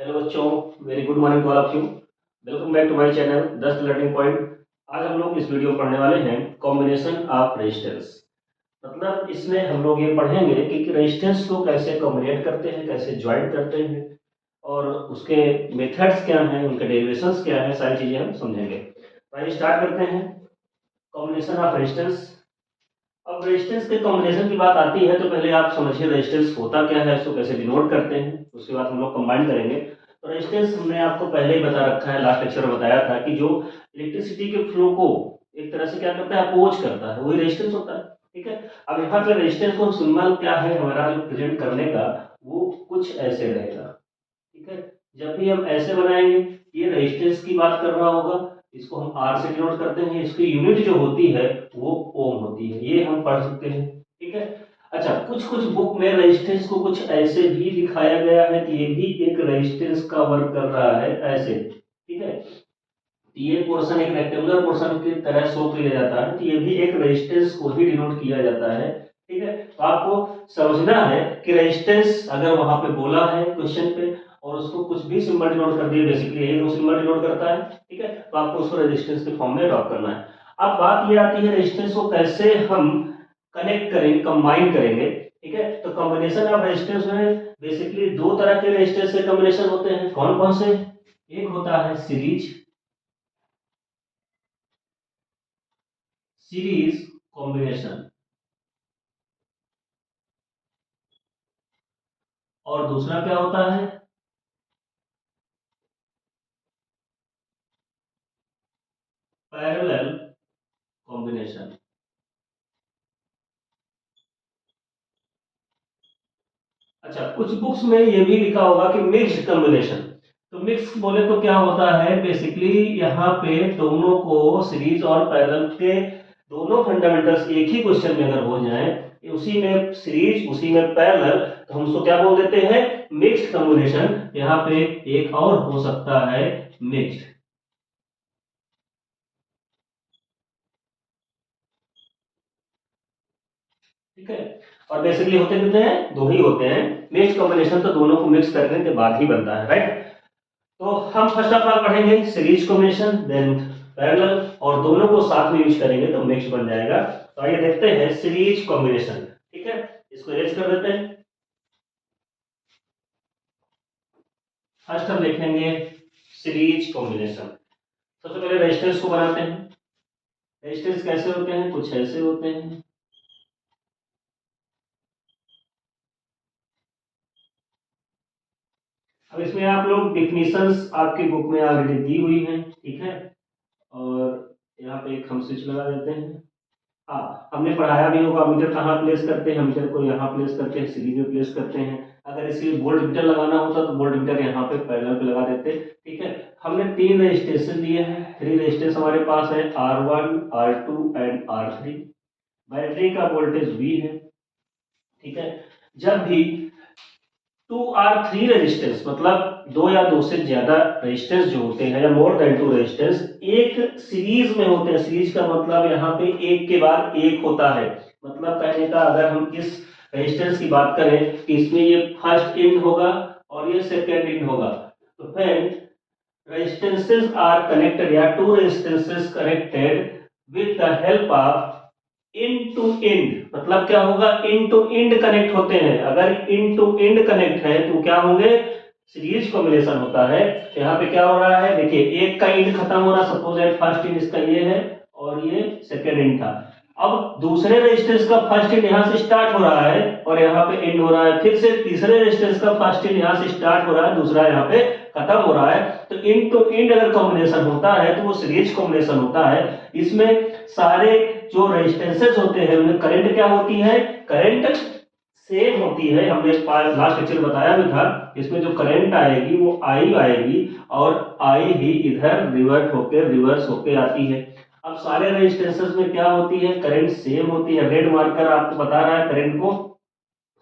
Hello बच्चों, very good morning to all of you. Welcome back to my channel दस learning point. आज हम लोग इस वीडियो में पढ़ने वाले हैं कॉम्बिनेशन ऑफ रेजिस्टेंस। मतलब इसमें हम लोग ये पढ़ेंगे कि रेजिस्टेंस को कैसे कॉम्बिनेट करते हैं, कैसे ज्वाइन करते हैं और उसके मेथड्स क्या हैं, उनके डेरिवेशंस क्या हैं, सारी चीज़ें हम समझेंगे। तो आइए स्टार्ट करते हैं कॉम्बिनेशन ऑफ रेजिस्टेंस। अब रेजिस्टेंस के कॉम्बिनेशन की बात आती है तो पहले आप समझिए रेजिस्टेंस होता क्या है, उसको कैसे डिनोट करते हैं, उसके बाद हम लोग कंबाइन करेंगे। तो रेजिस्टेंस हमने आपको पहले ही बता रखा है, लास्ट लेक्चर में बताया था कि जो इलेक्ट्रिसिटी के फ्लो को एक तरह से क्या करता है, अपोज करता है, वही रेजिस्टेंस होता है। ठीक है। अब यहाँ पे रेजिस्टेंस को सिंबल क्या है हमारा जो प्रेजेंट करने का, वो कुछ ऐसे रहेगा। ठीक है। जब भी हम ऐसे बनाएंगे, ये रेजिस्टेंस की बात कर रहा होगा, इसको हम आर से डिनोट करते हैं, इसकी यूनिट जो होती है वो ओम होती है, ये हम पढ़ सकते हैं। ठीक है। अच्छा, कुछ कुछ बुक में रेजिस्टेंस को कुछ ऐसे भी दिखाया गया है कि ये भी एक रेजिस्टेंस का वर्क कर रहा है, ऐसे। ठीक है। ये पोर्शन एक रेक्टेंगुलर पोर्शन की तरह शो किया जाता है, तो ये भी एक रेजिस्टेंस को ही डिनोट किया जाता है। ठीक है। तो आपको समझना है कि रेजिस्टेंस अगर वहां पे बोला है क्वेश्चन पे और उसको कुछ भी सिंबल डिनोट कर दिए, बेसिकली यही दो सिंबल डिनोट करता है। ठीक है। तो आपको उसको रेजिस्टेंस के फॉर्म में ड्रॉप करना है। अब बात ये आती है रेजिस्टेंस को कैसे हम कनेक्ट करेंगे, कंबाइन करेंगे। ठीक है। तो कॉम्बिनेशन ऑफ रेजिस्टेंस में बेसिकली दो तरह के रेजिस्टेंस के कॉम्बिनेशन होते हैं। कौन कौन से? एक होता है सीरीज कॉम्बिनेशन और दूसरा क्या होता है, पैरेलल कॉम्बिनेशन। अच्छा, कुछ बुक्स में ये भी लिखा होगा कि मिक्स्ड कॉम्बिनेशन। तो मिक्स बोले तो क्या होता है, बेसिकली यहाँ पे दोनों को सीरीज और पैरेलल के दोनों फंडामेंटल्स एक ही क्वेश्चन में अगर हो जाए, उसी में सीरीज उसी में पैरेलल, तो हम उसको क्या बोल देते हैं, मिक्स्ड कॉम्बिनेशन। यहाँ पे एक और हो सकता है मिक्स्ड। ठीक है। और बेसिकली होते कितने हैं, दो ही होते हैं। मिक्स कॉम्बिनेशन तो दोनों को मिक्स करने के बाद ही बनता है, राइट। तो हम फर्स्ट ऑफ ऑल पढ़ेंगे सीरीज कॉम्बिनेशन, देन पैरेलल, और दोनों को साथ में यूज करेंगे तो मिक्स बन जाएगा। तो आइए देखते हैं सीरीज कॉम्बिनेशन। ठीक है। इसको इरेज कर देते हैं। फर्स्ट हम लिखेंगे सीरीज कॉम्बिनेशन। सबसे पहले रेजिस्टेंस को बनाते हैं। रेजिस्टेंस कैसे होते हैं, कुछ ऐसे होते हैं। अब इसमें आप लोग डिफिनीशंस आपकी बुक में ऑलरेडी दी हुई हैं। ठीक है। और यहाँ पे एक हम स्विच लगा देते हैं। हाँ, हमने पढ़ाया भी होगा मीटर कहाँ प्लेस करते हैं, मीटर को यहाँ प्लेस करते हैं, सीरीज में प्लेस करते हैं। अगर इसे वोल्ट मीटर लगाना होता तो वोल्ट मीटर यहाँ पे पैरेलल पे लगा देते। ठीक है। हमने तीन रजिस्ट्रेशन दिए हैं, थ्री रजिस्टेंस हमारे पास है, R1 R2 and R3। Battery का वोल्टेज V है। ठीक है। जब भी टू आर थ्री रेजिस्टेंस, मतलब दो या दो से ज्यादा रेजिस्टेंस जो होते हैं, या मोर देन टू रेजिस्टेंस एक सीरीज में होते हैं। सीरीज का मतलब यहाँ पे एक के बाद एक होता है। मतलब कहने का, अगर हम इस रेजिस्टेंस की बात करें कि इसमें ये फर्स्ट इंड होगा और ये सेकेंड इंड होगा, तो फिर रेजिस्टेंसेस आर कनेक्टेड, या two resistances connected with the help of in two end. मतलब क्या होगा, इन टू इंड कनेक्ट होते हैं। अगर इन टू इंड कनेक्ट है तो क्या होंगे, सीरीज कॉम्बिनेशन होता है। तो यहाँ पे क्या हो रहा है, देखिए एक का इंड खत्म हो रहा, सपोज दैट फर्स्ट इंड इसका ये है और ये सेकेंड इंड था। अब दूसरे रेजिस्टेंस का फर्स्ट इंड यहाँ से स्टार्ट हो रहा है और यहाँ पे एंड हो रहा है, फिर से तीसरे रेजिस्टेंस का फर्स्ट इंड यहाँ से स्टार्ट हो रहा है, दूसरा यहाँ पे खत्म हो रहा है। तो इंड टू इंड अगर कॉम्बिनेशन होता है तो वो सीरीज कॉम्बिनेशन होता है। इसमें सारे जो रेजिस्टेंसेस होते हैं उनमें करंट क्या होती है, करंट सेम होती है। हमने लास्ट लेक्चर में बताया भी था, इसमें जो करंट आएगी वो आई आएगी और आई ही इधर रिवर्स होके आती है। अब सारे रेजिस्टेंसेस में क्या होती है, करंट सेम होती है। रेड मार्कर आपको बता रहा है करंट को,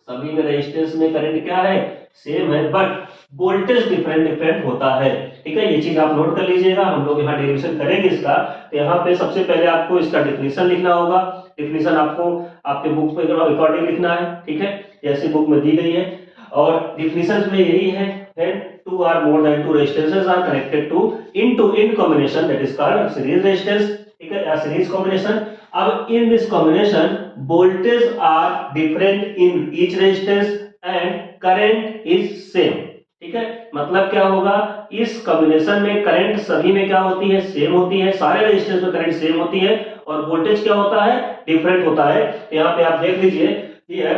सभी में रेजिस्टेंस में करंट क्या है, सेम है, बट वोल्टेज डिफरेंट डिफरेंट होता है। ठीक है। ये चीज आप नोट कर लीजिएगा, हम लोग यहाँ डेरिवेशन करेंगे इसका। तो यहाँ पे सबसे पहले आपको इसका डेफिनेशन लिखना होगा। डेफिनेशन आपको आपके बुक पे अकॉर्डिंग लिखना है। ठीक है। जैसे बुक में दी गई है, और डेफिनेशन में यही है when two or more than two resistances are connected to in combination, that is called series resistance, ठीक है, या series combination. अब in this combination voltage are different in each resistance and current is same, ठीक है. मतलब क्या होगा, इस कॉम्बिनेशन में करंट सभी में क्या होती है, सेम होती है, सारे रेजिस्टेंस में करंट सेम होती है, और वोल्टेज क्या होता है, डिफरेंट होता है. यहाँ पे आप देख लीजिए, हियर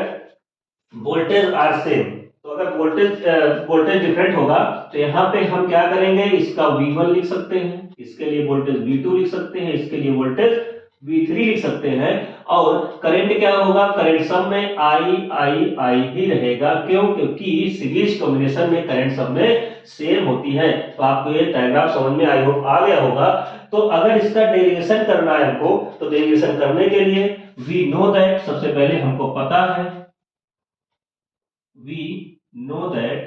वोल्टेज आर सेम. तो अगर वोल्टेज डिफरेंट होगा तो यहाँ पे हम क्या करेंगे, इसका V1 लिख सकते हैं, इसके लिए वोल्टेज V2 लिख सकते हैं, इसके लिए वोल्टेज V3 लिख सकते हैं. और करंट क्या होगा, करंट सब में I ही रहेगा. क्यों, क्योंकि सीरीज कॉम्बिनेशन में करंट सब में सेम होती है. तो आपको ये डायग्राम समझ में आई होप आ गया होगा. तो अगर इसका डेरिवेशन करना है हमको, तो डेरिवेशन करने के लिए वी नो दैट, सबसे पहले हमको पता है, we know that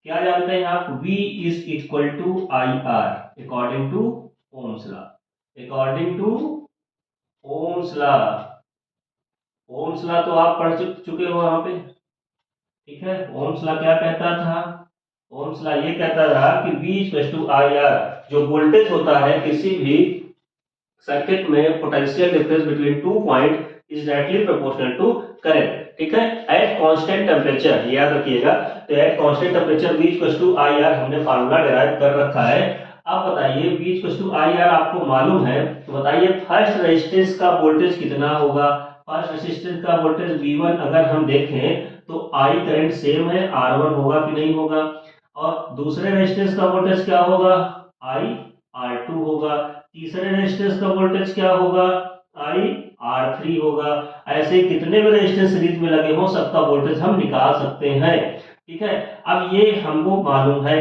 क्या जानते हैं आप, V is equal to IR according to Ohm's law. according to Ohm's law, Ohm's law तो आप पढ़ चुके हो वहां पे, ठीक है. Ohm's law क्या कहता था, Ohm's law ये कहता था कि V इक्वल टू IR, जो वोल्टेज होता है किसी भी सर्किट में, potential difference between two point is directly proportional to current, ठीक है, एट कांस्टेंट टेम्परेचर. याद रखिएगा, तो at constant temperature V equal to IR हमने फार्मूला डिराइव कर रखा है. अब बताइए V इक्वल टू IR आपको मालूम है, तो बताइए फर्स्ट रेजिस्टेंस का वोल्टेज कितना होगा. फर्स्ट रेजिस्टेंस का वोल्टेज V1 अगर हम देखें तो I करंट सेम है, R1 होगा कि नहीं होगा. और दूसरे रेजिस्टेंस का वोल्टेज क्या होगा, I R2 होगा. तीसरे रेजिस्टेंस का वोल्टेज क्या होगा, I R3 होगा. ऐसे कितने भी रेजिस्टेंस सीरीज में लगे हो, सबका वोल्टेज हम निकाल सकते हैं, ठीक है. अब ये हमको मालूम है.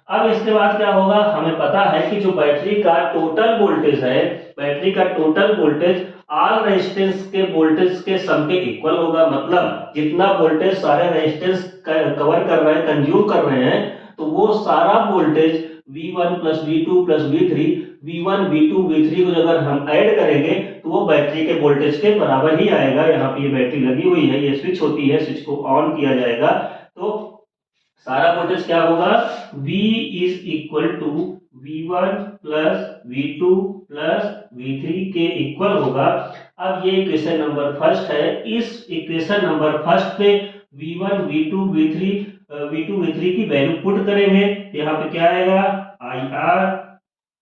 अब इसके बाद क्या होगा, हमें पता है कि जो बैटरी का टोटल वोल्टेज है, बैटरी का टोटल वोल्टेज ऑल रेजिस्टेंस के वोल्टेज के सम के इक्वल होगा. मतलब जितना वोल्टेज सारे रेजिस्टेंस कवर कर रहे हैं, कंज्यूम कर रहे हैं, तो वो सारा voltage V1 plus V2 plus V3, V1 V2 V3 को अगर हम ऐड करेंगे तो वो बैटरी के वोल्टेज के बराबर ही आएगा. यहाँ पे ये बैटरी लगी हुई है, ये स्विच होती है, स्विच को ऑन किया जाएगा तो सारा वोल्टेज क्या होगा, V is equal to V1 plus V2 plus V3 के इक्वल होगा. अब ये इक्वेशन नंबर फर्स्ट है. इस इक्वेशन नंबर फर्स्ट पे V1 V2 V3 की वैल्यू पुट करेंगे. यहाँ पे क्या आएगा,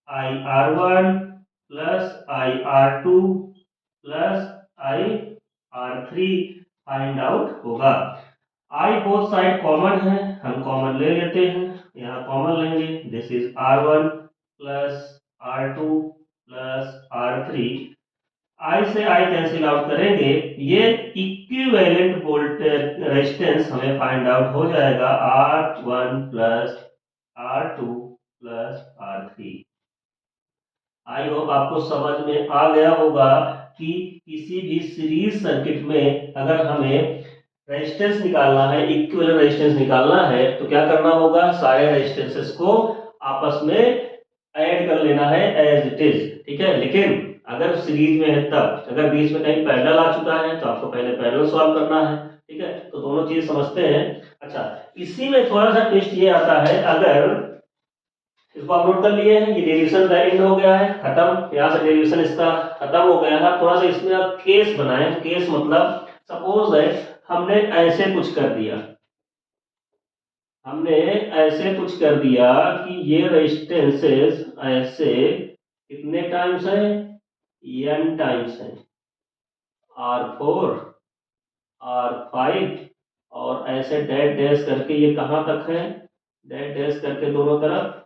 IR1 plus IR2 plus IR3 find out होगा. I बोथ साइड कॉमन है, हम कॉमन ले लेते हैं, यहाँ कॉमन लेंगे. This is R1 plus R2 plus R3. I से I कैंसिल आउट करेंगे, ये इक्विवेलेंट वोल्टेज रेजिस्टेंस हमें फाइंड आउट हो जाएगा, R1 plus R2 plus R3. I hope आपको समझ में आ गया होगा कि किसी भी सीरीज सर्किट में अगर हमें रेजिस्टेंस निकालना है, इक्विवेलेंट रेजिस्टेंस निकालना है, तो क्या करना होगा, सारे रेजिस्टेंसेस को आपस में ऐड कर लेना है एज इट इज, ठीक है. लेकिन अगर सीरीज में है तब, अगर बीच में कहीं पैरेलल आ चुका है तो आपको पहले पैरेलल सॉल्व करना है, ठीक है. तो दोनों चीज समझते हैं. अच्छा, इसी में थोड़ा सा ट्विस्ट ये आता है, अगर इसको आप नोट कर लिए हैं, ये डेरिवेशन का एंड हो गया है, खत्म. यहाँ से डेरिवेशन इसका खत्म हो गया है. थोड़ा सा इसमें आप केस बनाएं. केस मतलब सपोज है हमने ऐसे कुछ कर दिया, हमने ऐसे कुछ कर दिया कि ये रेजिस्टेंसेस ऐसे कितने टाइम्स है, n टाइम्स है, R4 R5 और ऐसे डैश डैश करके ये कहां तक है, डैश डैश करके दोनों तरफ.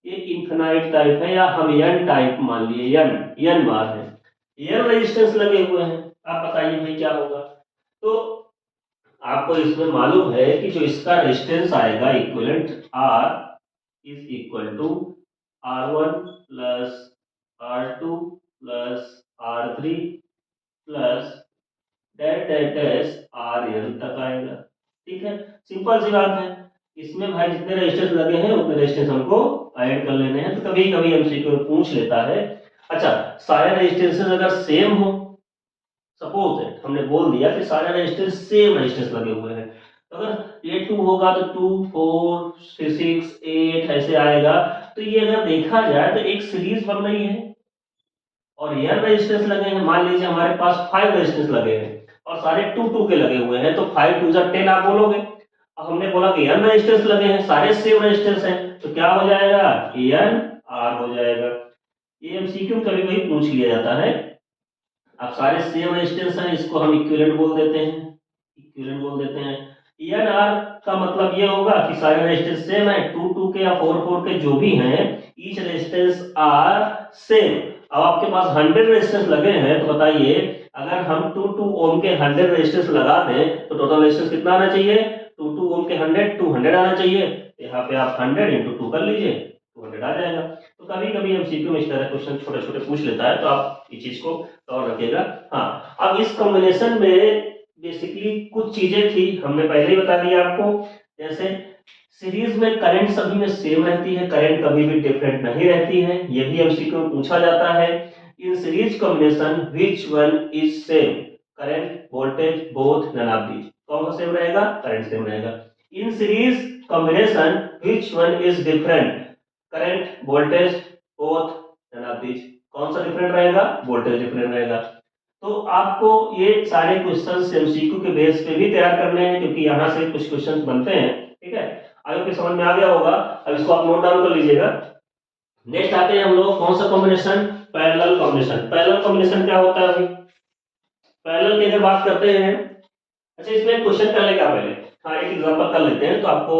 ये इनफिनाइट टाइप है, या हम n टाइप मान लिए, n बार है, n रेजिस्टेंस लगे हुए हैं. आप बताइए भाई क्या होगा. तो आपको इसमें मालूम है कि जो इसका रेजिस्टेंस आएगा equivalent R is equal to R1 plus R2 plus R3 plus dash dash dash RL तक आएगा, ठीक है. सिंपल सी बात है. इसमें भाई जितने रेजिस्टेंस लगे हैं उतने रेजिस्टेंस हमको ऐड कर लेने हैं. तो कभी कभी एमसीक्यू पूछ लेता है, अच्छा सारे रेजिस्टेंसेस अगर सेम हो, सपोज दैट हमने बोल दिया कि सारे रेजिस्टेंस सेम रेजिस्टेंस लगे हुए हैं, तो अगर ये 2 होगा तो 2 4 6 8 ऐसे आएगा। तो ये अगर देखा जाए तो एक सीरीज बन रही है और एन रेजिस्टेंस लगे हैं। मान लीजिए हमारे पास 5 रेजिस्टेंस लगे हैं और सारे 2 2 के लगे हुए हैं, तो 5 2 जा 10 आप बोलोगे। अब हमने बोला कि एन रेजिस्टेंस लगे हैं, सारे सेम रेजिस्टेंस हैं, तो क्या हो जाएगा, एन आर हो जाएगा। ये एमसीक्यू कभी कभी पूछ लिया जाता है। अब सारे सेम रेजिस्टेंस हैं, इसको हम इक्विवेलेंट बोल देते हैं, इक्विवेलेंट बोल देते हैं। एन आर का मतलब ये होगा कि सारे रेजिस्टेंस सेम है, 2 2 के या 4 4 के जो भी हैं, ईच रेजिस्टेंस आर सेम। अब आपके पास 100 रेजिस्टेंस लगे हैं, तो बताइए अगर हम 2 2 ओम के 100 रेजिस्टेंस लगा दें तो टोटल रेजिस्टेंस कितना आना चाहिए, 2 2 ओम के 100 200 आना चाहिए। यहाँ पे आप 100 × 2 कर लीजिए, 200 आ जाएगा। तो कभी कभी एमसीक्यू में इस तरह क्वेश्चन छोटे छोटे पूछ लेता है, तो आप इस चीज को और रखिएगा। हाँ, अब इस कॉम्बिनेशन में बेसिकली कुछ चीजें थी, हमने पहले ही बता दिया आपको। जैसे सीरीज में करंट सभी में सेम रहती है, करंट कभी भी डिफरेंट नहीं रहती है, ये भी एमसीक्यू में पूछा जाता है। In series combination which one is same, current voltage both none of these. कौन सा सेम रहेगा, करंट सेम रहेगा। In series combination which one is different, current voltage both none of these. कौन सा डिफरेंट रहेगा, वोल्टेज डिफरेंट रहेगा। तो आपको ये सारे क्वेश्चंस एमसीक्यू के बेस पे भी तैयार करने हैं, क्योंकि यहाँ से कुछ क्वेश्चंस बनते हैं। ठीक है, आई होप समझ में आ गया होगा। अब इसको आप नोट डाउन कर लीजिएगा। नेक्स्ट आते हैं हम लोग कौन सा combination, parallel combination. Parallel combination क्या होता है, अभी पैरेलल की अगर बात करते हैं, अच्छा इसमें क्वेश्चन कर लेगा पहले। हाँ, एक एग्जांपल कर लेते हैं तो आपको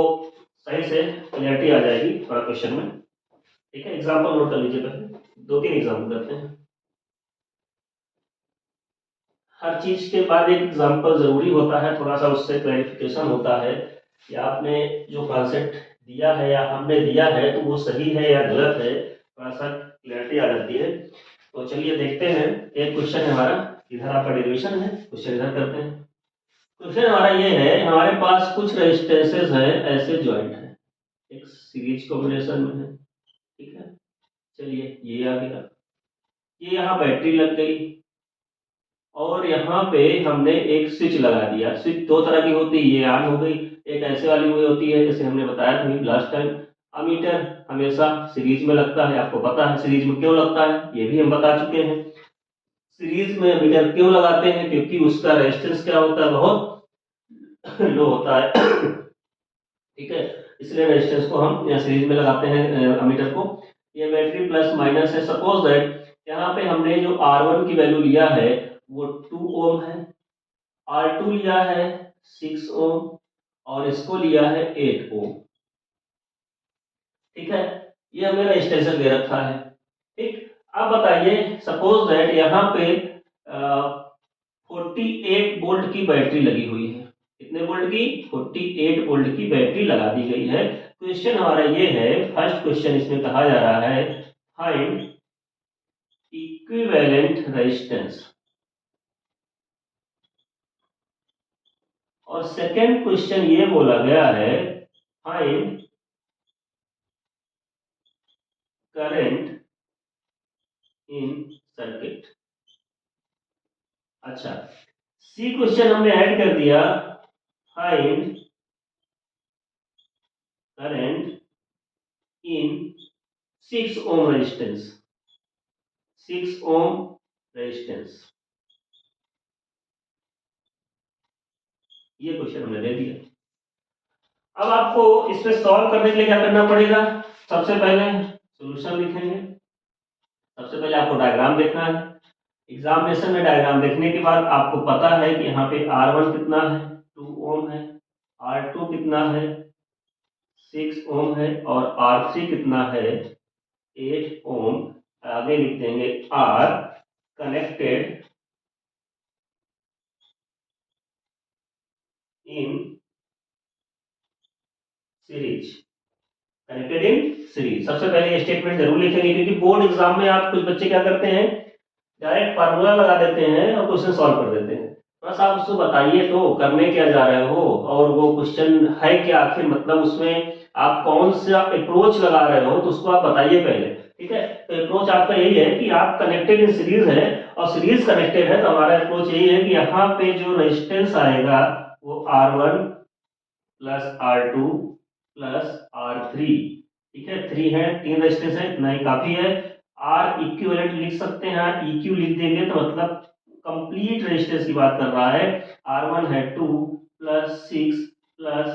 सही से क्लियरिटी आ जाएगी थोड़ा क्वेश्चन में। ठीक है, एग्जांपल नोट कर लीजिए, पहले 2-3 एग्जांपल करते हैं। हर चीज के बाद एक एग्जांपल जरूरी होता है, थोड़ा सा उससे क्लैरिफिकेशन होता है कि आपने जो कॉन्सेप्ट दिया है या हमने दिया है तो वो सही है या गलत है, थोड़ा सा क्लैरिटी आ जाती है। तो चलिए देखते हैं, एक क्वेश्चन है हमारा, इधर आपका डेरिवेशन है, क्वेश्चन इधर करते हैं। क्वेश्चन हमारा ये है, हमारे पास कुछ रेजिस्टेंसेस हैं ऐसे ज्वाइंट है, एक सीरीज कॉम्बिनेशन में है। ठीक है, चलिए ये आ गया, ये यहाँ बैटरी लग गई और यहाँ पे हमने एक स्विच लगा दिया। स्विच दो तरह की होती है, ये ऑन हो गई, एक ऐसे वाली हुई होती है जैसे हमने बताया था लास्ट टाइम। अमीटर हमेशा सीरीज में लगता है, आपको पता है सीरीज में क्यों लगता है, ये भी हम बता चुके हैं। सीरीज में अमीटर क्यों लगाते हैं, क्योंकि उसका रेजिस्टेंस क्या होता है, बहुत लो होता है। ठीक है, इसलिए रेजिस्टेंस को हम यहाँ सीरीज में लगाते हैं अमीटर को। ये बैटरी प्लस माइनस है। सपोज दैट यहाँ पे हमने जो R1 की वैल्यू लिया है वो 2 ओम है, R2 लिया है 6 ओम और इसको लिया है 8 ओम। ठीक है, ये हमने रेजिस्टेंस दे रखा है। ठीक, अब बताइए सपोज दैट यहाँ पे 48 वोल्ट की बैटरी लगी हुई है। कितने वोल्ट की, 48 वोल्ट की बैटरी लगा दी गई है। क्वेश्चन हमारा ये है, फर्स्ट क्वेश्चन इसमें कहा जा रहा है फाइंड इक्विवेलेंट रेजिस्टेंस, और सेकेंड क्वेश्चन ये बोला गया है फाइंड करंट इन सर्किट। अच्छा, सी क्वेश्चन हमने ऐड कर दिया find current in 6 ohm resistance, 6 ohm resistance, ये क्वेश्चन हमने दे दिया। अब आपको इसमें सॉल्व करने के लिए क्या करना पड़ेगा, सबसे पहले सॉल्यूशन लिखेंगे। सबसे पहले आपको डायग्राम देखना है। एग्जामिनेशन में डायग्राम देखने के बाद आपको पता है कि यहाँ पे R1 कितना है, 2 ओम है, R2 कितना है, 6 ओम है और R3 कितना है, 8 ओम। आगे लिख देंगे R connected in series, connected in series. सबसे पहले ये स्टेटमेंट जरूर लिखेंगे, क्योंकि बोर्ड एग्जाम में आप कुछ बच्चे क्या करते हैं, डायरेक्ट फार्मूला लगा देते हैं और क्वेश्चन सॉल्व कर देते हैं। बस आप उसको बताइए तो करने क्या जा रहे हो और वो क्वेश्चन है क्या आखिर, मतलब उसमें आप कौन सा अप्रोच लगा रहे हो, तो उसको आप बताइए पहले। ठीक है, अप्रोच आपका यही है कि आप कनेक्टेड इन सीरीज है और सीरीज कनेक्टेड है, तो हमारा अप्रोच यही है कि यहाँ पे जो रेजिस्टेंस आएगा वो R1 plus R2 plus R3, ठीक है, 3 है, 3 रेजिस्टेंस है, इतना ही काफी है। आर इक्विवेलेंट लिख सकते हैं, EQ लिख देंगे तो मतलब कंप्लीट रेजिस्टेंस की बात कर रहा है। R1 है 2 प्लस 6 प्लस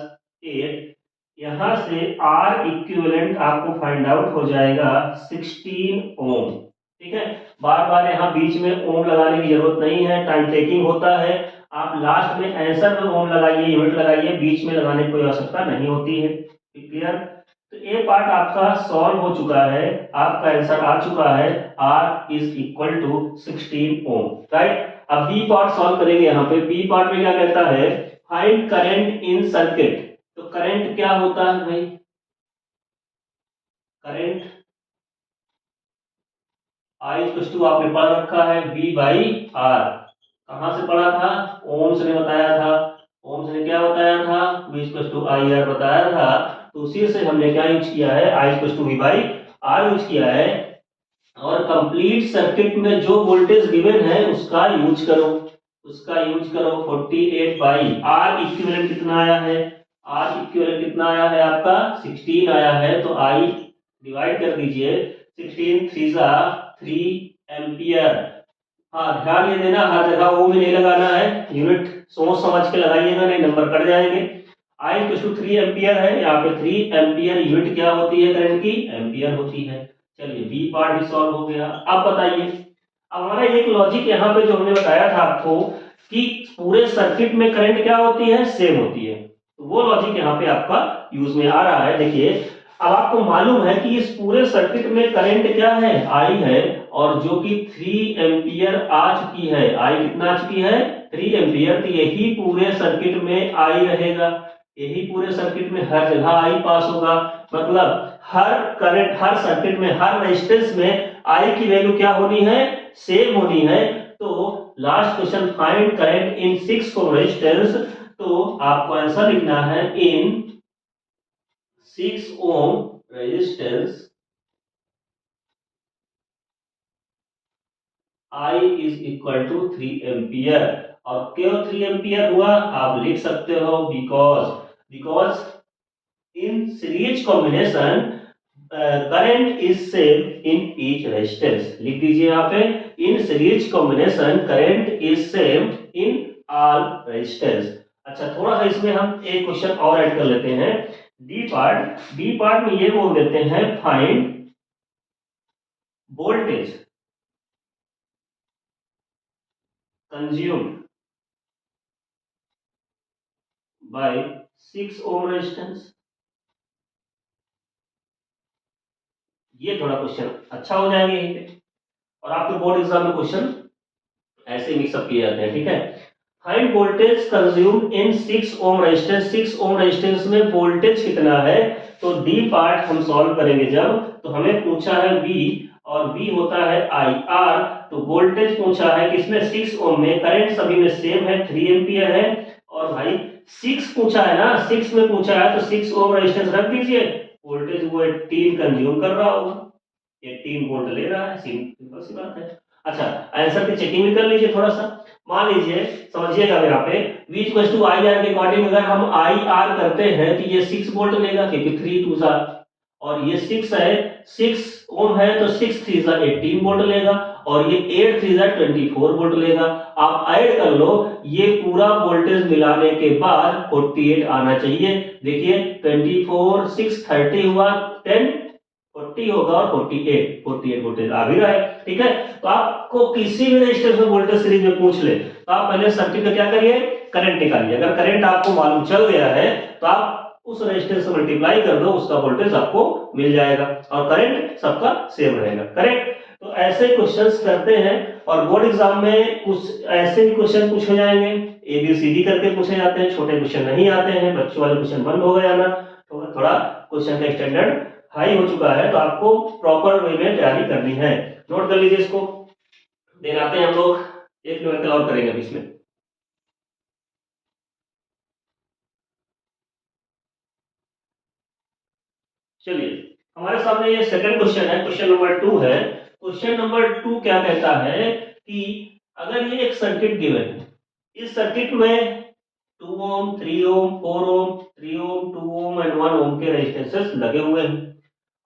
8, यहां से आर इक्विवेलेंट आपको फाइंड आउट हो जाएगा 16 ओम, ठीक है। बार बार यहाँ बीच में ओम लगाने की जरूरत नहीं है, टाइम टेकिंग होता है। आप लास्ट में आंसर में ओम लगाइए, यूनिट लगाइए, बीच में लगाने की कोई आवश्यकता नहीं होती है। क्लियर? तो ये पार्ट आपका सॉल्व हो चुका है, आपका आंसर आ चुका है, R is equal to 16 ohm, right. अब बी पार्ट सॉल्व करेंगे। यहाँ पे बी पार्ट में क्या कहता है, फाइंड करंट इन सर्किट। तो करंट क्या होता है भाई, करंट आई इक्वल टू आपने पढ़ रखा है V बाई R। कहां से पढ़ा था, ओम्स ने बताया था। ओम्स ने क्या बताया था, V equal to I R बताया था। तो उसी से हमने क्या यूज किया है, I equal to V by R use किया है। और कंप्लीट सर्किट में जो वोल्टेज गिवन है उसका यूज करो, उसका यूज करो। 48 बाई R इक्विवेलेंट कितना आया है, R इक्विवेलेंट कितना आया है आपका 16 आया है, तो I डिवाइड कर दीजिए, 16 3 जा 3 एम्पियर। हाँ ध्यान ये देना, हर जगह वो में नहीं लगाना है, यूनिट सोच समझ के लगाइएगा, नहीं नंबर कट जाएंगे। आई इक्वल टू 3 एम्पियर है, यहाँ पे 3 एम्पियर यूनिट क्या होती है करंट की, एम्पियर होती है। चलिए बी पार्ट भी सॉल्व हो गया। अब बताइए, अब हमारा एक लॉजिक यहाँ पे जो हमने बताया था आपको कि पूरे सर्किट में करंट क्या होती है, सेम होती है, तो वो लॉजिक यहाँ पे आपका यूज में आ रहा है। देखिए अब आपको मालूम है कि इस पूरे सर्किट में करंट क्या है, आई है, और जो कि 3 एम्पियर आ चुकी है, आई कितना आ चुकी है 3 एम्पियर, तो यही पूरे सर्किट में आई रहेगा, यही पूरे सर्किट में हर जगह आई पास होगा। मतलब हर करंट, हर सर्किट में, हर रेजिस्टेंस में आई की वैल्यू क्या होनी है, सेम होनी है। तो last question, find current in 6 ohm resistance, तो आपको आंसर लिखना है in 6 ohm resistance I is equal to 3 ampere. और क्यों 3 एम्पियर हुआ, आप लिख सकते हो because in series combination current is same in each resistance. लिख दीजिए यहाँ पे, in series combination current is same in all resistance. अच्छा थोड़ा सा इसमें हम एक क्वेश्चन और ऐड कर लेते हैं, डी पार्ट में ये बोल देते हैं find voltage consumed by 6 ohm resistance. ये थोड़ा क्वेश्चन अच्छा हो जाएगा यहीं पे, और आपके बोर्ड एग्जाम में क्वेश्चन ऐसे मिक्सअप किए जाते हैं, ठीक है। Find voltage consume in 6 ohm resistance, 6 ohm resistance में वोल्टेज कितना है। तो डी पार्ट हम सॉल्व करेंगे जब, तो हमें पूछा है V और V होता है IR, तो वोल्टेज पूछा है किसमें 6 ओम में, करंट सभी में सेम है 3 एम्पियर है, और भाई 6 पूछा है ना, 6 में पूछा है तो 6 ओम रेजिस्टेंस रख दीजिए, वोल्टेज वो 18 कंज्यूम कर रहा होगा, 18 वोल्ट ले रहा है, सिंपल सी बात है। अच्छा आंसर की चेकिंग भी कर लीजिए थोड़ा सा, मान लीजिए समझिएगा यहाँ पे V equal to I R के अकॉर्डिंग अगर हम आई आर करते हैं तो ये 6 वोल्ट लेगा, क्योंकि 3 2 सा, और ये 6 है, 6 ओम है तो 6 3 सा 18 वोल्ट लेगा, और ये 8 3 सा 24 वोल्ट लेगा। आप ऐड कर लो, ये पूरा वोल्टेज मिलाने के बाद 48 आना चाहिए। देखिए 24 6 30 हुआ 10, 40 होगा, और 48 वोल्टेज आ भी रहा है, ठीक है। तो आपको किसी भी रेजिस्टेंस में वोल्टेज सीरीज में पूछ ले तो आप पहले सर्किट का क्या करिए, करंट निकालिए। अगर करंट आपको मालूम चल गया है तो आप उस रेजिस्टेंस से मल्टीप्लाई कर दो, उसका वोल्टेज आपको मिल जाएगा, और करंट सबका सेम रहेगा, करेक्ट। तो ऐसे क्वेश्चंस करते हैं, और बोर्ड एग्जाम में कुछ ऐसे ही क्वेश्चन पूछे जाएंगे, ABCD करके पूछे जाते हैं, छोटे क्वेश्चन नहीं आते हैं, बच्चों वाले क्वेश्चन बंद हो गए आना, तो थोड़ा क्वेश्चन का स्टैंडर्ड हाई हो चुका है, तो आपको प्रॉपर वे में तैयारी करनी है। नोट कर लीजिए इसको, देन आते हैं हम लोग एक न्यूमेरिकल और करेंगे अभी इसमें। चलिए हमारे सामने ये सेकंड क्वेश्चन है, क्वेश्चन नंबर 2 है। क्वेश्चन नंबर 2 क्या कहता है कि अगर ये एक सर्किट गिवन है, इस सर्किट में 2 ओम, 3 ओम, 4 ओम, 3 ओम, 2 ओम एंड 1 ओम के रेजिस्टेंसेस लगे हुए हैं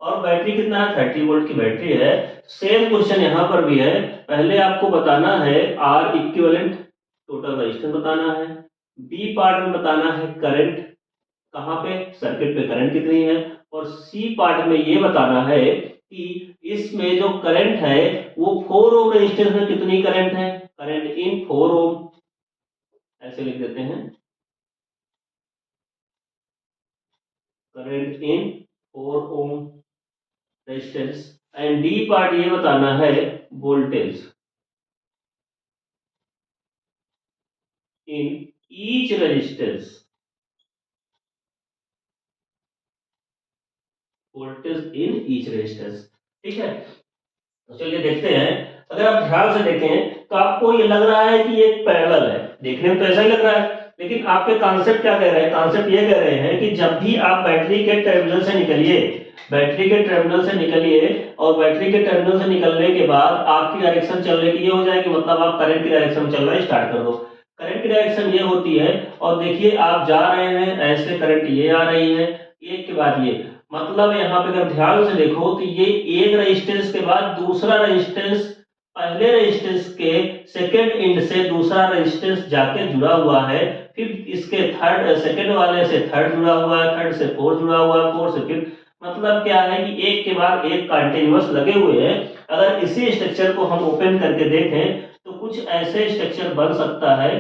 और बैटरी कितना है, 30 वोल्ट की बैटरी है। सेम क्वेश्चन यहाँ पर भी है। पहले आपको बताना है आर इक्विवेलेंट टोटल रेजिस्टेंस बताना है, बी पार्ट में बताना है करंट कहाँ पे, सर्किट पे करंट कितनी है, और सी पार्ट में ये बताना है कि इसमें जो करंट है वो 4 ओम रेजिस्टेंस में कितनी करंट है, करंट इन 4 ओम, ऐसे लिख देते हैं, current in 4 ohm resistance. And D part ये बताना है वोल्टेज इन ईच रेजिस्टेंस, वोल्टेज इन ईच रेजिस्टेंस। ठीक है, तो चलिए देखते हैं। अगर आप ध्यान से देखें तो आपको ये लग रहा है कि ये पैरेलल है, देखने में तो ऐसा ही लग रहा है, लेकिन आपके कॉन्सेप्ट क्या कह रहे हैं, कॉन्सेप्ट ये कह रहे हैं कि जब भी आप बैटरी के टर्मिनल से निकलिए, बैटरी के टर्मिनल से निकलिए और बैटरी के टर्मिनल से निकलने के बाद आपकी डायरेक्शन चलने की ये हो जाएगी, मतलब आप करंट की डायरेक्शन में चलना स्टार्ट कर दो। करंट की डायरेक्शन ये होती है, और देखिए आप जा रहे हैं ऐसे, करंट ये आ रही है एक के बाद ये, मतलब यहाँ पे अगर ध्यान से देखो तो ये एक रेजिस्टेंस के बाद दूसरा रेजिस्टेंस, पहले रेजिस्टेंस के सेकेंड एंड से दूसरा रेजिस्टेंस जाके जुड़ा हुआ है, फिर इसके थर्ड सेकेंड वाले से थर्ड जुड़ा हुआ है, थर्ड से फोर्थ जुड़ा हुआ है, फोर्थ से फिफ्थ, मतलब क्या है कि एक के बाद एक कंटिन्यूअस लगे हुए हैं। अगर इसी स्ट्रक्चर को हम ओपन करके देखें तो कुछ ऐसे स्ट्रक्चर बन सकता है।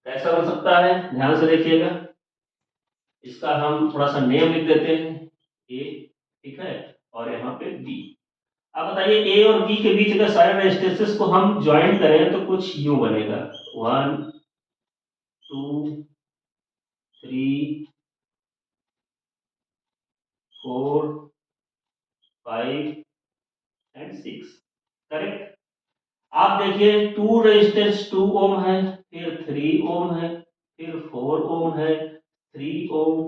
कैसा बन सकता है, ध्यान से देखिएगा, इसका हम थोड़ा सा नेम लिख देते हैं ए, ठीक है, और यहाँ पे बी। अब बताइए ए और बी के बीच अगर सारे रेजिस्टेंसेस को हम ज्वाइन करें तो कुछ यूं बनेगा, 1 2 3 4 5 एंड 6, करेक्ट। आप देखिए 2 रेजिस्टेंस 2 ओम है, फिर 3 ओम है, फिर 4 ओम है, 3 ओम,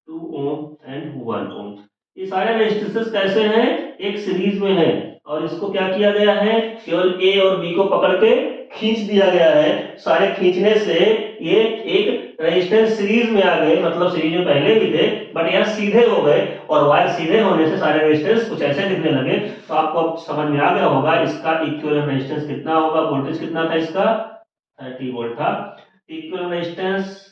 2 ओम एंड 1 ओम। ये सारे रेजिस्टेंसेस कैसे हैं, एक सीरीज में है, और इसको क्या किया गया है, केवल ए और बी को पकड़ के खींच दिया गया है। सारे खींचने से ये एक रेजिस्टेंस सीरीज में आ गए, मतलब सीरीज में पहले भी थे बट यहाँ सीधे हो गए, और वायर सीधे होने से सारे रेजिस्टेंस कुछ ऐसे दिखने लगे। तो आपको अब समझ में आ गया होगा इसका इक्विवेलेंट रेजिस्टेंस कितना होगा, वोल्टेज कितना था इसका, 30 वोल्ट था। इक्विवेलेंट रेजिस्टेंस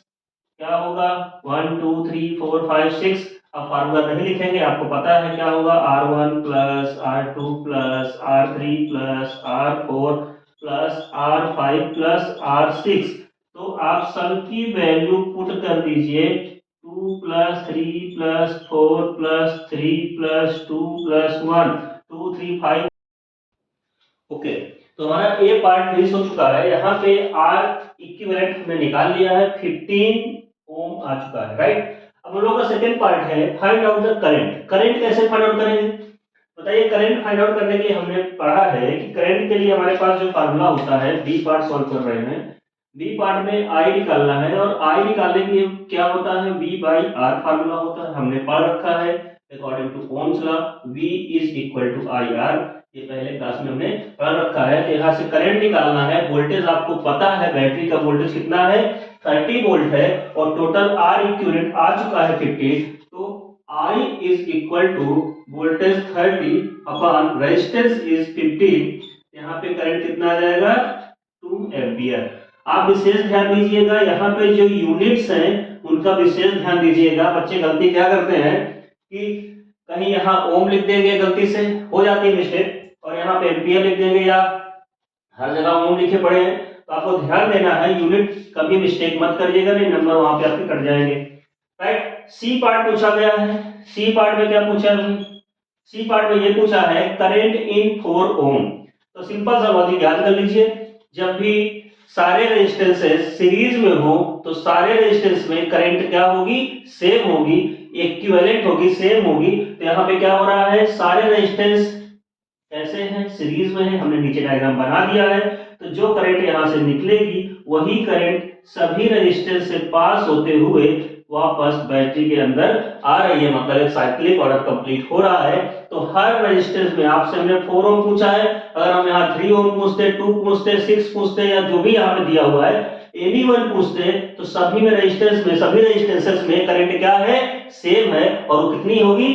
क्या होगा, 1 2 3 4 5 6। अब फार्मूला नहीं लिखेंगे, आपको पता है क्या होगा, R1 plus R2 plus R3 plus R4 plus R5 plus R6। तो आप सब की वैल्यू पुट कर दीजिए, 2 plus 3 plus 4 plus 3 plus 2 plus 1, 2 3 5। Okay, तो हमारा ए पार्ट फिनिश हो चुका है। यहाँ पे आर इक्विवेलेंट हमने निकाल लिया है, 15 ओम आ चुका है, राइट। अब हम लोग का सेकंड पार्ट है find out the current. Current कैसे फाइंड आउट करेंगे, बताइए। करंट फाइंड आउट करने के लिए हमने पढ़ा है कि करंट के लिए हमारे पास जो फार्मूला होता है, बी पार्ट सॉल्व कर रहे हैं, बी पार्ट में आई निकालना है, और आई निकालने के लिए क्या होता है, वी बाई आर फार्मूला होता है, हमने पढ़ रखा है according to Ohm's law, V is equal to I R, ये पहले क्लास में हमने पढ़ रखा है। तो यहाँ से करंट निकालना है, वोल्टेज आपको पता है, बैटरी का वोल्टेज कितना है, 30 वोल्ट है, और टोटल आर इक्विवेलेंट आ चुका है 50। तो I is equal to voltage 30 upon resistance is 15, यहाँ पे करंट कितना आ जाएगा, 2 एम्पियर। आप विशेष ध्यान दीजिएगा, यहाँ पे जो यूनिट्स हैं उनका विशेष ध्यान दीजिएगा। बच्चे गलती क्या करते हैं कि कहीं यहाँ ओम लिख देंगे, गलती से हो जाती है मिस्टेक, और यहाँ पे एम्पियर लिख देंगे, या हर जगह ओम लिखे पड़े हैं। तो आपको ध्यान देना है, यूनिट कभी मिस्टेक मत करिएगा, नहीं नंबर वहां पे आपके कट जाएंगे, राइट। सी पार्ट पूछा गया है, सी पार्ट में क्या पूछा है, सी पार्ट में ये पूछा है करंट इन 4 ओम। तो सिंपल सा लॉजिक याद कर लीजिए, जब भी सारे रेजिस्टेंसेस सीरीज में हो तो सारे रेजिस्टेंस में करंट क्या होगी, सेम होगी, इक्विवेलेंट होगी, सेम होगी। तो यहाँ पे क्या हो रहा है, सारे रेजिस्टेंस कैसे हैं, सीरीज में है, हमने नीचे डायग्राम बना दिया है। तो जो करंट यहाँ से निकलेगी वही करंट सभी रेजिस्टेंस से पास होते हुए वापस बैटरी के अंदर आ रही है, मतलब एक साइक्लिक ऑर्डर कंप्लीट हो रहा है। तो हर रेजिस्टेंस में आपसे हमने 4 ओम पूछा है, अगर हम यहाँ 3 ओम पूछते, 2 पूछते, 6 पूछते, या जो भी यहाँ पे दिया हुआ है एनी वन पूछते, तो सभी में रेजिस्टेंस में, सभी रेजिस्टेंसेस में करंट क्या है, सेम है, और वो कितनी होगी,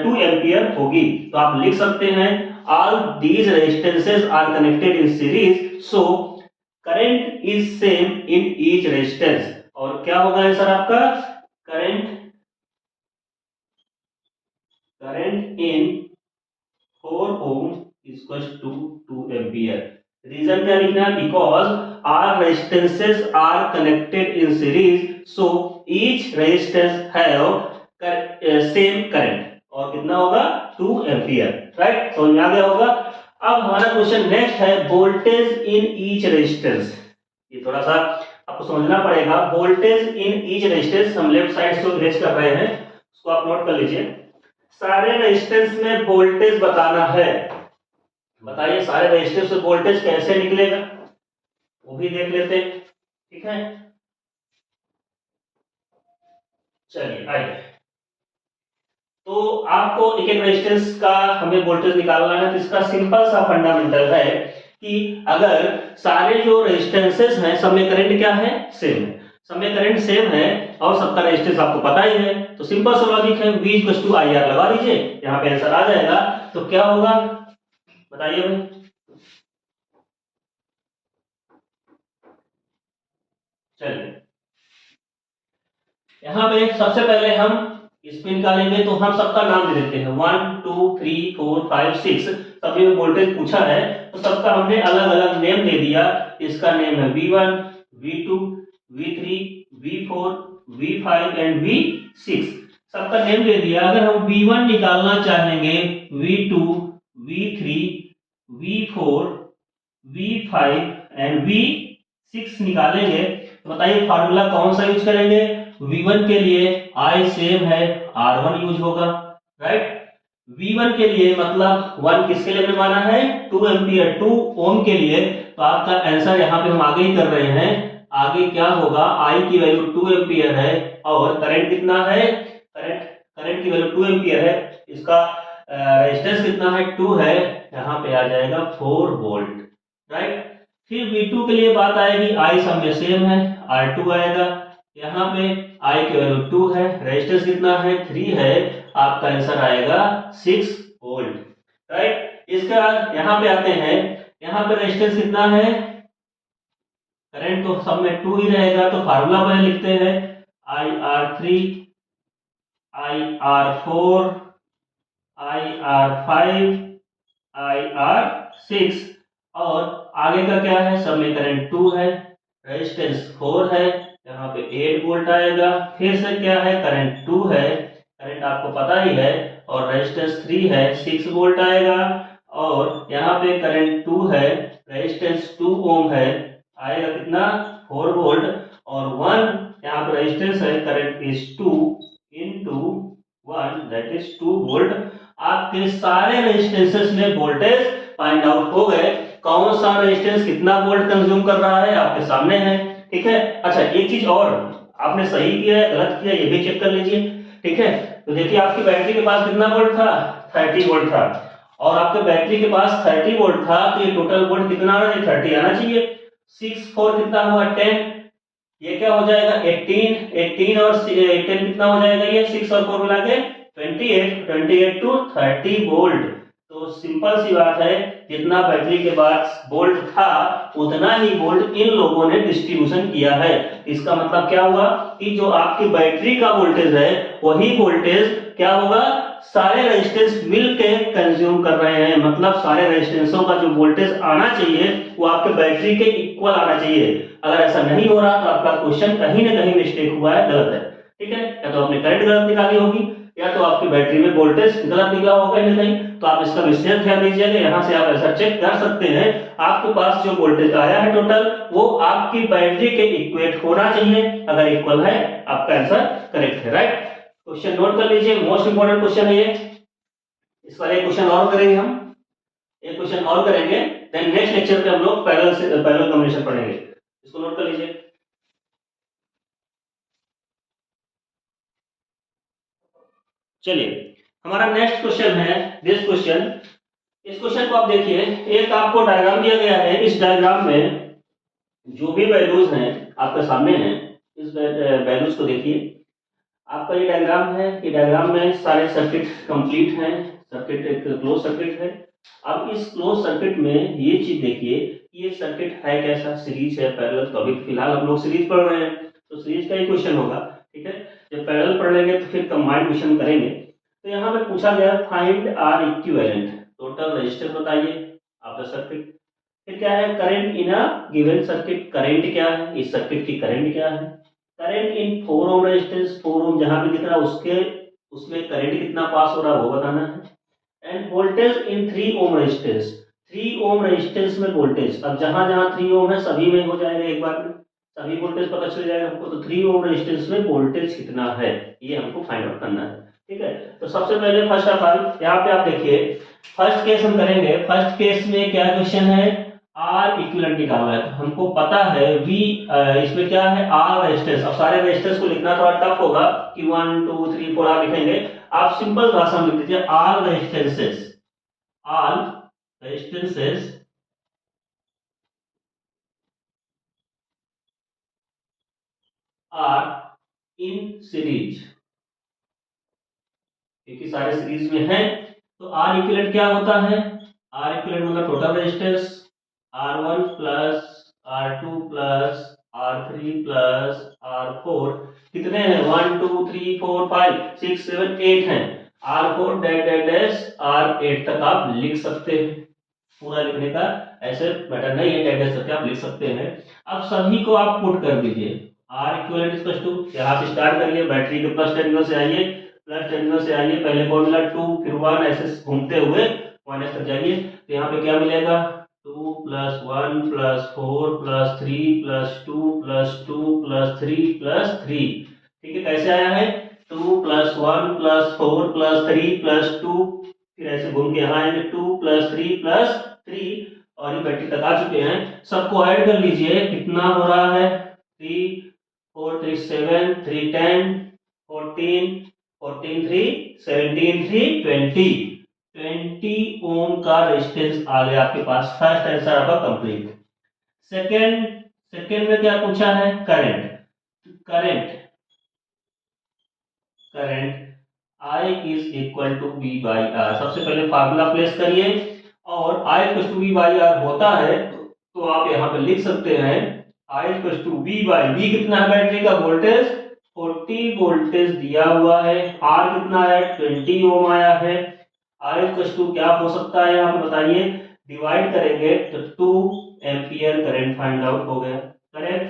2 एम्पियर होगी। तो आप लिख सकते हैं all these resistances are connected in series, so current is same in each resistance. और क्या होगा आंसर आपका, current in 4 ohm is equals to 2 ampere। Reason क्या लिखना है, because are resistances are connected in series, so each resistance have same current, और कितना होगा, 2 एम्पियर। राइट, समझ में आ गया होगा। अब हमारा क्वेश्चन नेक्स्ट है वोल्टेज इन ईच रेजिस्टेंस। ये थोड़ा सा आपको समझना पड़ेगा, वोल्टेज इन ईच रेजिस्टेंस। हम लेफ्ट साइड से इरेज कर रहे हैं, उसको आप नोट कर लीजिए। सारे रेजिस्टेंस में वोल्टेज बताना है। बताइए सारे रेजिस्टेंस में वोल्टेज कैसे निकलेगा, वो भी देख लेते हैं। ठीक है, चलिए आइए। तो आपको एक एक रेजिस्टेंस का हमें वोल्टेज निकालना है। तो इसका सिंपल सा फंडामेंटल है कि अगर सारे जो रेजिस्टेंसेस हैं सब में करंट क्या है, सेम है, सब में करंट सेम है, और सबका रेजिस्टेंस आपको पता ही है, तो सिंपल सा लॉजिक है, V = IR लगा दीजिए, यहाँ पे आंसर आ जाएगा। तो क्या होगा बताइए भाई, चलिए यहाँ पे सबसे पहले हम इसको निकालेंगे, तो हम सबका नाम दे देते हैं, 1 2 3 4 5 6 सभी में वोल्टेज पूछा है, तो सबका हमने अलग अलग नेम दे दिया। इसका नेम है V1, V2, V3, V4, V5 and V6, सबका नेम दे दिया। अगर हम V1 निकालना चाहेंगे, V2, V3, V4, V5 and V6 निकालेंगे, तो बताइए फार्मूला कौन सा यूज करेंगे। V1 के लिए I सेम है, R1 यूज होगा। राइट, V1 के लिए मतलब 1 किसके लिए हमने माना है, 2 एम्पियर, 2 ओम के लिए। तो आपका आंसर यहाँ पे हम आगे ही कर रहे हैं, आगे क्या होगा, I की वैल्यू 2 एम्पियर है, और करंट कितना है, करंट की वैल्यू 2 एम्पियर है, इसका रेजिस्टेंस कितना है, 2 है, यहाँ पे आ जाएगा 4 वोल्ट। राइट, फिर V2 के लिए बात आएगी, I सब में सेम है, R2 आएगा, यहाँ पे I की वैल्यू 2 है, रेजिस्टेंस कितना है, 3 है, आपका आंसर आएगा 6 वोल्ट। राइट, इसके बाद यहाँ पे आते हैं, यहाँ पे रेजिस्टेंस कितना है, करंट तो सब में 2 ही रहेगा, तो फार्मूला पहले लिखते हैं, IR3, IR4, IR5, IR6, और आगे का क्या है, सब में करंट 2 है, रेजिस्टेंस 4 है, यहाँ पे 8 वोल्ट आएगा। फिर से क्या है, करंट 2 है, करंट आपको पता ही है, और रेजिस्टेंस 3 है, 6 वोल्ट आएगा, और यहाँ पे करंट 2 है, रेजिस्टेंस 2 ओम है, आएगा कितना, 4 वोल्ट, और 1 यहाँ पे रेजिस्टेंस है, current is 2 into 1 that is 2 volt. आपके सारे रेजिस्टेंसेस में वोल्टेज फाइंड आउट हो गए। कौन सा रेजिस्टेंस कितना वोल्ट कंज्यूम कर रहा है आपके सामने है। ठीक है, अच्छा एक चीज और, आपने सही किया है गलत किया ये भी चेक कर लीजिए। ठीक है, तो देखिए आपकी बैटरी के पास कितना वोल्ट था, 30 वोल्ट था, और आपके बैटरी के पास 30 वोल्ट था, तो ये टोटल वोल्ट कितना आना चाहिए, 30 आना चाहिए। 6 4 कितना हुआ, 10, ये क्या हो जाएगा 18 और 10 कितना हो जाएगा, ये 6 और 4 मिला के 28 टू 30 वोल्ट। तो सिंपल सी बात है, जितना बैटरी के पास वोल्ट था उतना ही वोल्ट इन लोगों ने डिस्ट्रीब्यूशन किया है। इसका मतलब क्या हुआ कि जो आपकी बैटरी का वोल्टेज है वही वोल्टेज क्या होगा, सारे रेजिस्टेंस मिलके कंज्यूम कर रहे हैं, मतलब सारे रेजिस्टेंसों का जो वोल्टेज आना चाहिए वो आपके बैटरी के इक्वल आना चाहिए। अगर ऐसा नहीं हो रहा तो आपका क्वेश्चन कहीं ना कहीं मिस्टेक हुआ है, गलत है। ठीक है, या तो आपने करंट गलत निकाली होगी, या तो आपकी बैटरी में वोल्टेज गलत निकला होगा कहीं ना कहीं। तो आप इसका विशेष ध्यान दीजिएगा, यहाँ से आप ऐसा चेक कर सकते हैं, आपके पास जो वोल्टेज आया है टोटल वो आपकी बैटरी के इक्वेट होना चाहिए, अगर इक्वल है आपका आंसर करेक्ट है। राइट, क्वेश्चन नोट कर लीजिए, मोस्ट इंपोर्टेंट क्वेश्चन है ये। इस बार एक क्वेश्चन और करेंगे हम, एक क्वेश्चन और करेंगे, देन नेक्स्ट लेक्चर पे हम लोग पैरेलल कॉम्बिनेशन पढ़ेंगे। इसको नोट कर लीजिए। चलिए हमारा नेक्स्ट क्वेश्चन है दिस क्वेश्चन। इस क्वेश्चन को आप देखिए, एक आपको डायग्राम दिया गया है। इस डायग्राम में जो भी वैल्यूज हैं आपके सामने हैं, इस वैल्यूज को देखिए। आपका ये डायग्राम है, ये डायग्राम में सारे सर्किट कंप्लीट हैं, सर्किट एक क्लोज सर्किट है। अब इस क्लोज सर्किट में ये चीज देखिए, ये सर्किट है कैसा, सीरीज है, पैरेलल। तो अभी फिलहाल हम लोग सीरीज पढ़ रहे हैं, तो सीरीज का ही क्वेश्चन होगा, ठीक है। जब पैरेलल पढ़ लेंगे तो फिर कंबाइंड क्वेश्चन करेंगे। तो यहाँ पे पूछा गया find are equivalent, total resistance बताइए ऑफ द सर्किट। फिर क्या है, current in a given circuit, current क्या है, इस सर्किट की करंट क्या है। करंट इन 4 ओम रेजिस्टेंस, 4 ओम जहां भी दिख रहा है उसके उसमें करंट कितना पास हो रहा है वो बताना है। End voltage in 3 ohm resistance, 3 ohm resistance में वोल्टेज। अब जहां जहां 3 ओम है सभी में हो जाएगा एक बार में, सभी वोल्टेज पता चल जाएगा हमको। तो 3 ओम रेजिस्टेंस में वोल्टेज कितना है ये हमको फाइंड आउट करना है, ठीक है। तो सबसे पहले फर्स्ट ऑफ ऑल यहाँ पे आप देखिए, फर्स्ट केस हम करेंगे। फर्स्ट केस में क्या क्वेश्चन है, आर इक्विवेलेंट निकालना है। तो हमको पता है वी, इसमें क्या है, आर रेजिस्टेंस। अब सारे रेजिस्टेंस को लिखना थोड़ा टफ होगा कि 1 2 3 4 आप लिखेंगे। आप सिंपल भाषा में लिख दीजिए are resistances, are resistances are in series, क्योंकि सारे सीरीज में है। तो आर इक्विवेलेंट क्या होता है, आर इक्विवेलेंट मतलब total resistance, R1 plus R2 plus R3 plus R4 कितने हैं, 1 2 3 4 5 6 7 8 हैं। R4 dash dash dash R8 तक आप लिख सकते हैं। पूरा लिखने का ऐसे मैटर नहीं है, डैश डैश करके आप लिख सकते हैं। अब सभी को आप पुट कर दीजिए। R इक्विवेलेंट इक्वल्स टू, यहाँ से स्टार्ट करिए, बैटरी के प्लस टर्मिनल से आइए, प्लस टर्मिनल से आइए, पहले फॉर्मूला 2 फिर 1 ऐसे घूमते हुए माइनस तक जाइए। तो यहाँ पे क्या मिलेगा, 2 plus 1 plus 4 plus 3 plus 2 plus 2 plus 3 plus 3, ठीक है। कैसे आया है, 2 प्लस 1 प्लस 4 प्लस 3 प्लस 2, फिर ऐसे घूम के यहाँ आएंगे 2 प्लस 3 प्लस 3, और ये बैटरी तक आ चुके हैं। सबको ऐड कर लीजिए, कितना हो रहा है, 3 4 3 7 3 10 14 14 3 17 3 20 ओम का रेजिस्टेंस आ गया आपके पास। फर्स्ट आंसर आपका कंप्लीट। सेकंड, सेकंड में क्या पूछा है, current. Current current I is equal to V by R. सबसे पहले फार्मूला प्लेस करिए, और I equal to V by R होता है तो आप यहाँ पे लिख सकते हैं I equal to V by, V कितना है बैटरी का वोल्टेज, 40 वोल्टेज दिया हुआ है। R कितना है, 20 ओम आया है। I इक्वल टू क्या हो सकता है यहाँ पे बताइए, डिवाइड करेंगे तो 2 एम्पियर करंट फाइंड आउट हो गया, करेक्ट।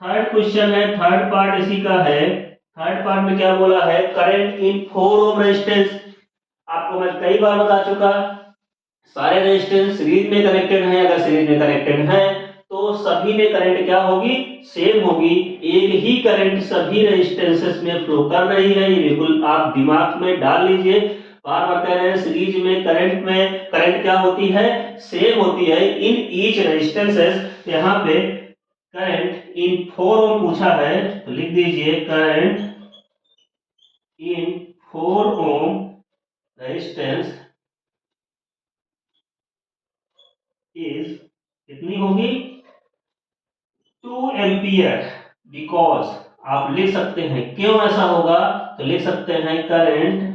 थर्ड क्वेश्चन है, थर्ड पार्ट इसी का है। थर्ड पार्ट में क्या बोला है, करंट इन 4 ओम रेजिस्टेंस। आपको मैं कई बार बता चुका, सारे रेजिस्टेंस सीरीज में कनेक्टेड हैं। अगर सीरीज में कनेक्टेड हैं तो सभी में करंट क्या होगी, सेम होगी। एक ही करंट सभी रेजिस्टेंसेस में फ्लो कर रही है, ये बिल्कुल आप दिमाग में डाल लीजिए। बार बार कह रहे हैं सीरीज में करंट क्या होती है, सेम होती है इन ईच रेजिस्टेंसेस। यहाँ पे करंट इन 4 ओम पूछा है तो लिख दीजिए current in 4 ohm resistance is कितनी होगी, 2 एम्पियर। बिकॉज आप लिख सकते हैं क्यों ऐसा होगा, तो लिख सकते हैं करंट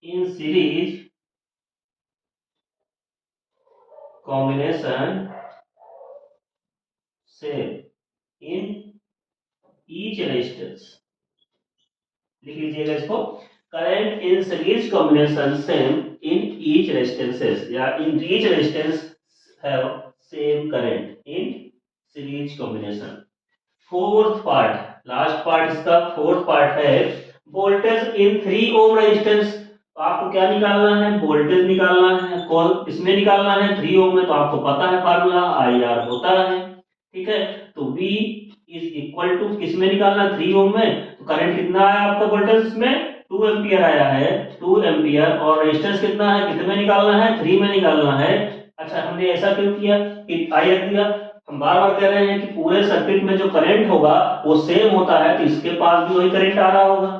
इन सीरीज कॉम्बिनेशन से इन ईच रेजिस्टेंस, लिख लीजिएगा इसको, current in series combination same in each resistances, या in each resistance have same current in series combination. Fourth part, last part इसका फोर्थ पार्ट है, वोल्टेज इन 3 ओम रेजिस्टेंस। तो आपको क्या निकालना है, वोल्टेज निकालना है। कौन इसमें निकालना है, 3 ओम में, तो आपको पता है फार्मूला IR होता है, ठीक है। तो V इज इक्वल टू किसमें निकालना, 3 ओम में। तो करंट कितना आया आपका वोल्टेज इसमें, 2 एम्पियर आया है, 2 एम्पियर। और रेजिस्टेंस कितना है, कितने में निकालना है, 3 में निकालना है। अच्छा हमने ऐसा क्यों किया कि I रख दिया, हम बार बार कह रहे हैं कि पूरे सर्किट में जो करंट होगा वो सेम होता है, तो इसके पास भी वही करंट आ रहा होगा।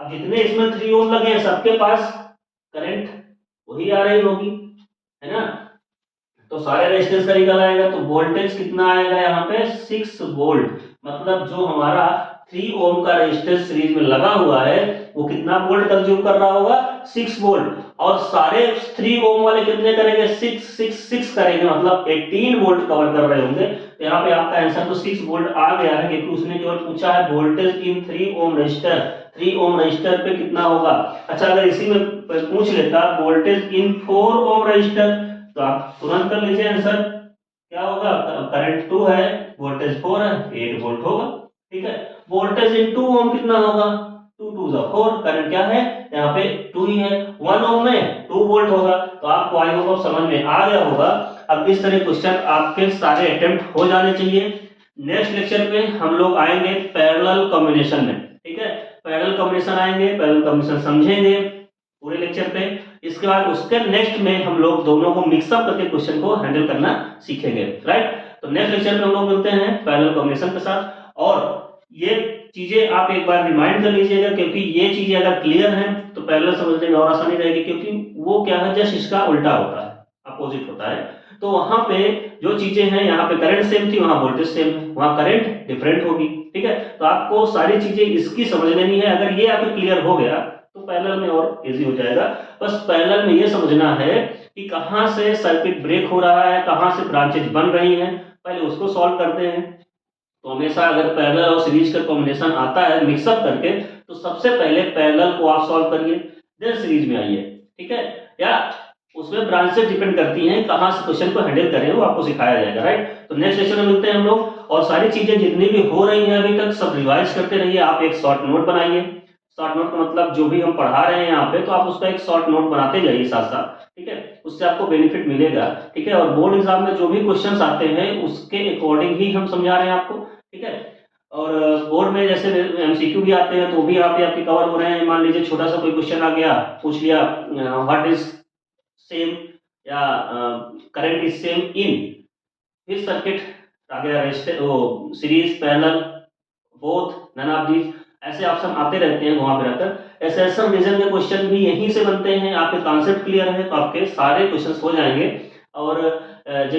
अब जितने इसमें 3 ओम लगे हैं सबके पास करंट वही आ रही होगी, है ना। तो सारे रेजिस्टेंस का निकल आएगा, तो वोल्टेज कितना आएगा यहाँ पे 6 वोल्ट। मतलब जो हमारा 3 ओम का रेजिस्टेंस सीरीज में लगा हुआ है वो कितना वोल्ट कंज्यूम कर रहा होगा 6 वोल्ट। और सारे 3 ओम वाले कितने करेंगे 6 करेंगे, मतलब 18 वोल्ट कवर कर रहे होंगे। तो यहाँ पे आपका आंसर तो 6 वोल्ट आ गया है, क्योंकि उसने केवल पूछा है voltage in 3 ohm resistor. 3 ohm resistor पे कितना होगा। अच्छा, अगर इसी में पूछ लेता वोल्टेज इन 4 ओम रजिस्टर, तो आप तुरंत कर लीजिए आंसर, क्या होगा, करंट 2 है, वोल्टेज 4 है, 8 वोल्ट होगा। ठीक है, वोल्टेज इन 2 ओम कितना होगा, 2 2 4, करंट क्या है यहाँ पे 2 ही है। 1 ओम में 2 वोल्ट होगा। तो आपको आई होप समझ में आ गया होगा। अब इस तरह क्वेश्चन आपके सारे अटेम्प्ट हो जाने चाहिए। नेक्स्ट लेक्चर पे हम लोग आएंगे पैरेलल कॉम्बिनेशन में। ठीक है, पैरेलल कॉम्बिनेशन आएंगे, पैरेलल कॉम्बिनेशन समझेंगे पूरे लेक्चर पे। इसके बाद उसके नेक्स्ट में हम लोग दोनों को मिक्सअप करके क्वेश्चन को हैंडल करना सीखेंगे, राइट। तो नेक्स्ट लेक्चर में हम लोग मिलते हैं पैरेलल कॉम्बिनेशन के साथ। और ये चीजें आप एक बार रिमाइंड कर लीजिएगा, क्योंकि ये चीजें अगर क्लियर हैं तो पैरेलल समझने में और आसानी रहेगी, क्योंकि वो क्या है जस्ट इसका उल्टा होता है, अपोजिट होता है। तो वहां पे जो चीजें हैं, यहाँ पे करंट सेम थी, वहां वोल्टेज सेम है, वहां करंट डिफरेंट होगी। ठीक है, तो आपको सारी चीजें इसकी समझ लेनी है। अगर ये आपको क्लियर हो गया तो पैरेलल में और इजी हो जाएगा। बस पैरेलल में ये समझना है कि कहां से सर्किट ब्रेक हो रहा है, कहां से ब्रांचेज बन रही हैं, पहले उसको सॉल्व करते हैं। तो हमेशा अगर पैरेलल और सीरीज का कॉम्बिनेशन आता है मिक्सअप करके, तो सबसे पहले पैरेलल को आप सॉल्व करिए, देन सीरीज में आइए। ठीक है, या उसमें ब्रांचेज डिपेंड करती हैं, कहां से क्वेश्चन को हैंडल करें वो आपको सिखाया जाएगा, राइट। तो नेक्स्ट लेक्चर में मिलते हैं हम लोग। और सारी चीजें जितनी भी हो रही हैं अभी तक सब रिवाइज करते रहिए। आप एक शॉर्ट नोट बनाइए। शॉर्ट नोट का मतलब जो भी हम पढ़ा रहे हैं यहाँ पे, तो आप उसका एक शॉर्ट नोट बनाते जाइए साथ साथ। ठीक है, उससे आपको बेनिफिट मिलेगा। ठीक है, और बोर्ड एग्जाम में जो भी क्वेश्चंस आते हैं उसके अकॉर्डिंग ही हम समझा रहे हैं आपको। ठीक है, और बोर्ड में जैसे एमसीक्यू भी आते हैं तो भी आपके कवर हो रहे हैं। मान लीजिए छोटा सा कोई क्वेश्चन आ गया, पूछ लिया व्हाट इज सेम, या current is same in this circuit, आ गया series parallel both none of these, ऐसे ऑप्शन आते रहते हैं घुमा फिराकर। एसएसएम रीजन के क्वेश्चन भी यहीं से बनते हैं। आपके कॉन्सेप्ट क्लियर है तो आपके सारे क्वेश्चंस हो जाएंगे। और